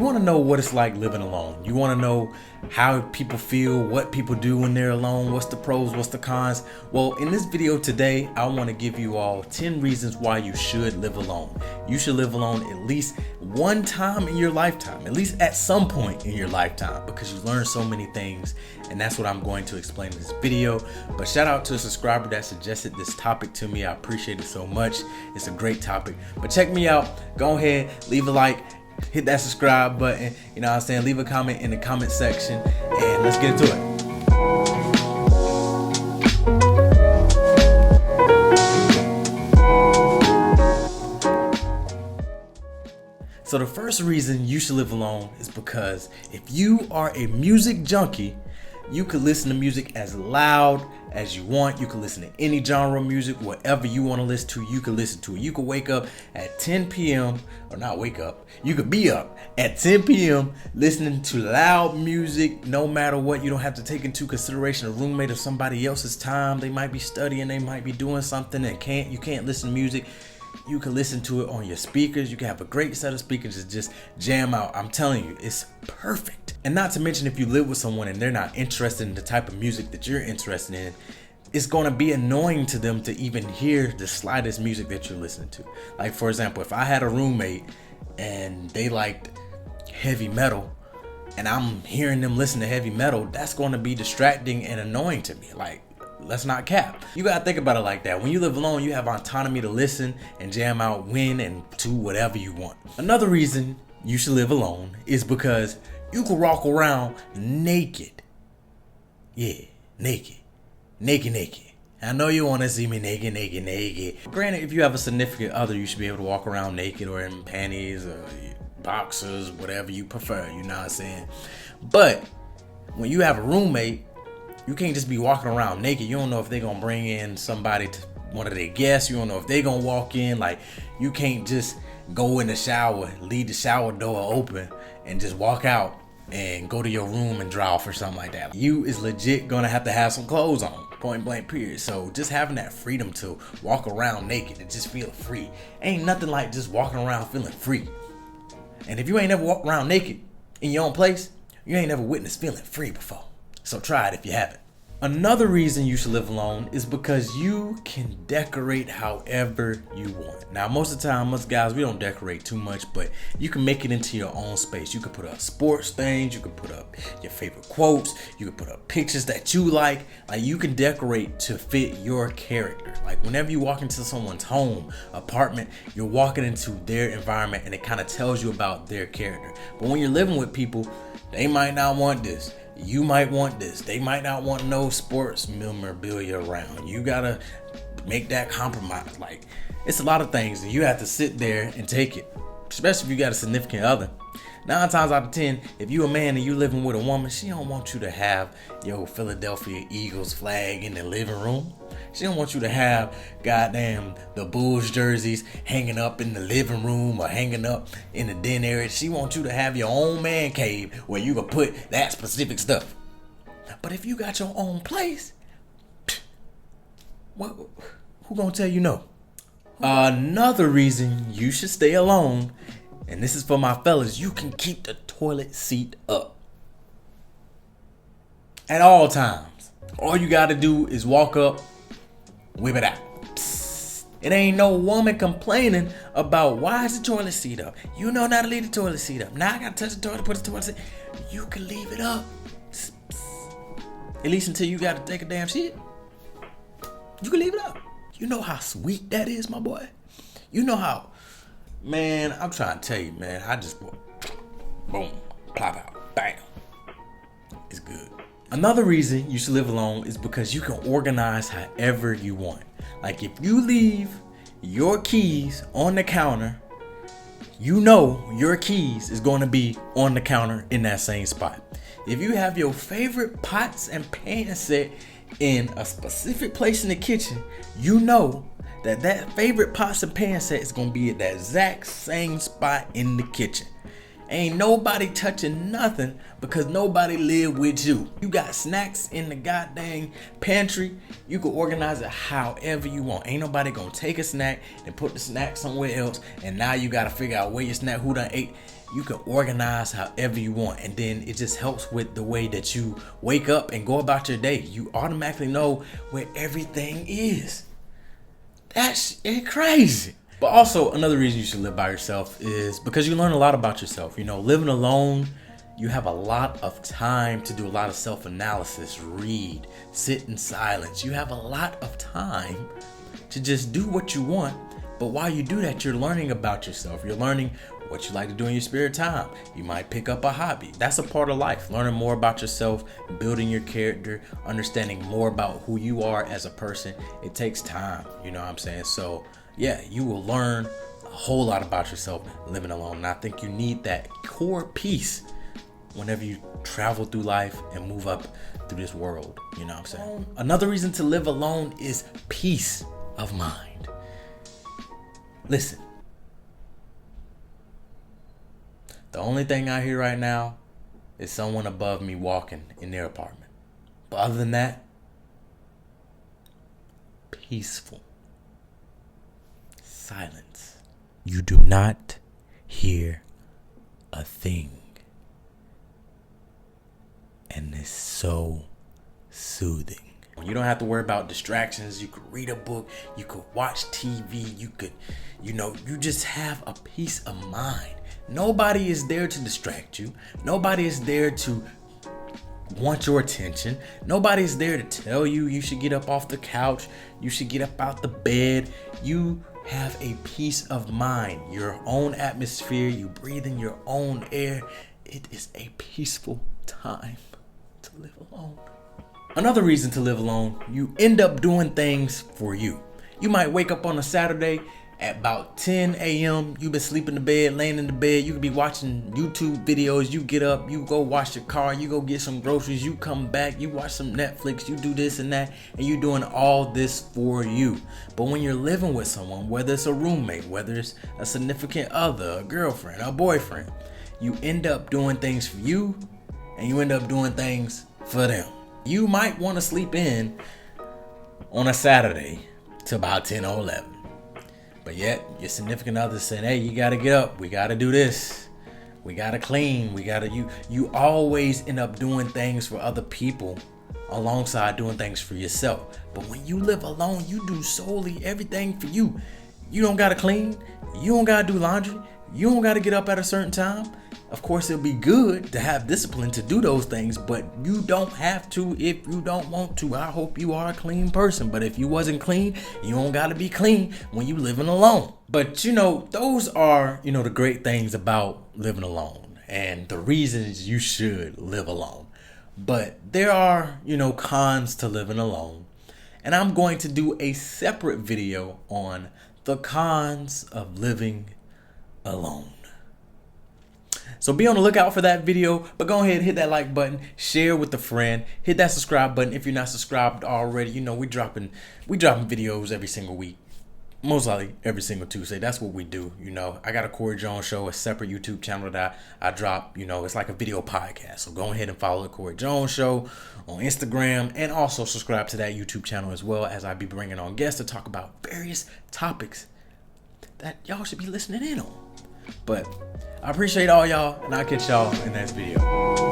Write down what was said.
You want to know what it's like living alone. You want to know how people feel, what people do when they're alone, what's the pros, what's the cons. Well, in this video today, I want to give you all 10 reasons why you should live alone. You should live alone at least one time in your lifetime, at least at some point in your lifetime, because you learn so many things, and that's what I'm going to explain in this video. But shout out to a subscriber that suggested this topic to me. I appreciate it so much. It's a great topic. But check me out. Go ahead, leave a like, hit that subscribe button, you know what I'm saying? Leave a comment in the comment section, and let's get into it. So the first reason you should live alone is because if you are a music junkie, you could listen to music as loud as you want. You can listen to any genre of music, whatever you want to listen to, you can listen to it. You could wake up at 10 p.m. or not wake up, you could be up at 10 p.m. listening to loud music, no matter what. You don't have to take into consideration a roommate or somebody else's time. They might be studying, they might be doing something, and you can't listen to music. You can listen to it on your speakers. You can have a great set of speakers to just jam out. I'm telling you, it's perfect. And not to mention, if you live with someone and they're not interested in the type of music that you're interested in, it's going to be annoying to them to even hear the slightest music that you're listening to. Like, for example, if I had a roommate and they liked heavy metal and I'm hearing them listen to heavy metal, that's going to be distracting and annoying to me. Like, let's not cap. You gotta think about it like that. When you live alone, you have autonomy to listen and jam out when and to whatever you want. Another reason you should live alone is because you can walk around naked. Yeah, naked. I know you want to see me naked. Granted, if you have a significant other, you should be able to walk around naked or in panties or boxers, whatever you prefer, you know what I'm saying? But when you have a roommate, you can't just be walking around naked. You don't know if they're gonna bring in somebody, to one of their guests. You don't know if they're gonna walk in. Like, you can't just go in the shower, leave the shower door open, and just walk out and go to your room and dry off or something like that. You is legit gonna have to have some clothes on, point blank period. So just having that freedom to walk around naked and just feel free, ain't nothing like just walking around feeling free. And if you ain't never walked around naked in your own place, you ain't never witnessed feeling free before. So try it if you haven't. Another reason you should live alone is because you can decorate however you want. Now, most of the time, us guys, we don't decorate too much, but you can make it into your own space. You can put up sports things, you can put up your favorite quotes, you can put up pictures that you like. Like, you can decorate to fit your character. Like, whenever you walk into someone's home, apartment, you're walking into their environment, and it kind of tells you about their character. But when you're living with people, they might not want this. You might want this. They might not want no sports memorabilia around. You gotta make that compromise. Like, it's a lot of things, and you have to sit there and take it, especially if you got a significant other. 9 times out of 10, if you a man and you living with a woman, she don't want you to have your Philadelphia Eagles flag in the living room. She don't want you to have goddamn the Bulls jerseys hanging up in the living room or hanging up in the den area. She wants you to have your own man cave where you can put that specific stuff. But if you got your own place, who gonna tell you no? Another reason you should stay alone, and this is for my fellas, you can keep the toilet seat up at all times. All you gotta do is walk up, whip it out. Psst. It ain't no woman complaining about why is the toilet seat up. You know not to leave the toilet seat up. Now I gotta touch the toilet, put the toilet seat. You can leave it up. Psst, psst. At least until you gotta take a damn shit. You can leave it up. You know how sweet that is, my boy. You know how, man, I'm trying to tell you, man, I just boom, plop out, bam. It's good. Another reason you should live alone is because you can organize however you want. Like, if you leave your keys on the counter, you know your keys is going to be on the counter in that same spot. If you have your favorite pots and pans set in a specific place in the kitchen, you know that favorite pots and pan set is going to be at that exact same spot in the kitchen. Ain't nobody touching nothing because nobody live with you. You got snacks in the goddamn pantry. You can organize it however you want. Ain't nobody gonna take a snack and put the snack somewhere else, and now you gotta figure out where your snack, who done ate. You can organize however you want, and then it just helps with the way that you wake up and go about your day. You automatically know where everything is. That's crazy. But also, another reason you should live by yourself is because you learn a lot about yourself. You know, living alone, you have a lot of time to do a lot of self-analysis, read, sit in silence. You have a lot of time to just do what you want. But while you do that, you're learning about yourself. You're learning what you like to do in your spare time. You might pick up a hobby. That's a part of life. Learning more about yourself, building your character, understanding more about who you are as a person. It takes time, you know what I'm saying? So yeah, you will learn a whole lot about yourself living alone. And I think you need that core piece whenever you travel through life and move up through this world, you know what I'm saying? Another reason to live alone is peace of mind. Listen, the only thing I hear right now is someone above me walking in their apartment. But other than that, peaceful. Silence. You do not hear a thing. And it's so soothing. You don't have to worry about distractions. You could read a book, you could watch TV, you could, you just have a peace of mind. Nobody is there to distract you. Nobody is there to want your attention. Nobody is there to tell you you should get up off the couch, you should get up out the bed. You have a peace of mind, your own atmosphere, you breathe in your own air. It is a peaceful time to live alone. Another reason to live alone, you end up doing things for you. You might wake up on a Saturday at about 10 a.m. You've been sleeping in the bed, laying in the bed. You could be watching YouTube videos. You get up, you go wash your car, you go get some groceries, you come back, you watch some Netflix, you do this and that, and you're doing all this for you. But when you're living with someone, whether it's a roommate, whether it's a significant other, a girlfriend, a boyfriend, you end up doing things for you, and you end up doing things for them. You might want to sleep in on a Saturday to about 10 or 11. But yet, your significant other saying, hey, you got to get up. We got to do this. We got to clean. You always end up doing things for other people alongside doing things for yourself. But when you live alone, you do solely everything for you. You don't got to clean. You don't got to do laundry. You don't got to get up at a certain time. Of course, it'll be good to have discipline to do those things, but you don't have to if you don't want to. I hope you are a clean person, but if you wasn't clean, you don't got to be clean when you living alone. But those are, the great things about living alone and the reasons you should live alone. But there are, cons to living alone. And I'm going to do a separate video on the cons of living alone. So be on the lookout for that video, but go ahead and hit that like button, share with a friend, hit that subscribe button if you're not subscribed already. We dropping videos every single week, most likely every single Tuesday. That's what we do. I got a Corey Jones Show, a separate YouTube channel that I drop. It's like a video podcast. So go ahead and follow the Corey Jones Show on Instagram, and also subscribe to that YouTube channel as well, as I be bringing on guests to talk about various topics that y'all should be listening in on. But I appreciate all y'all, and I'll catch y'all in the next video.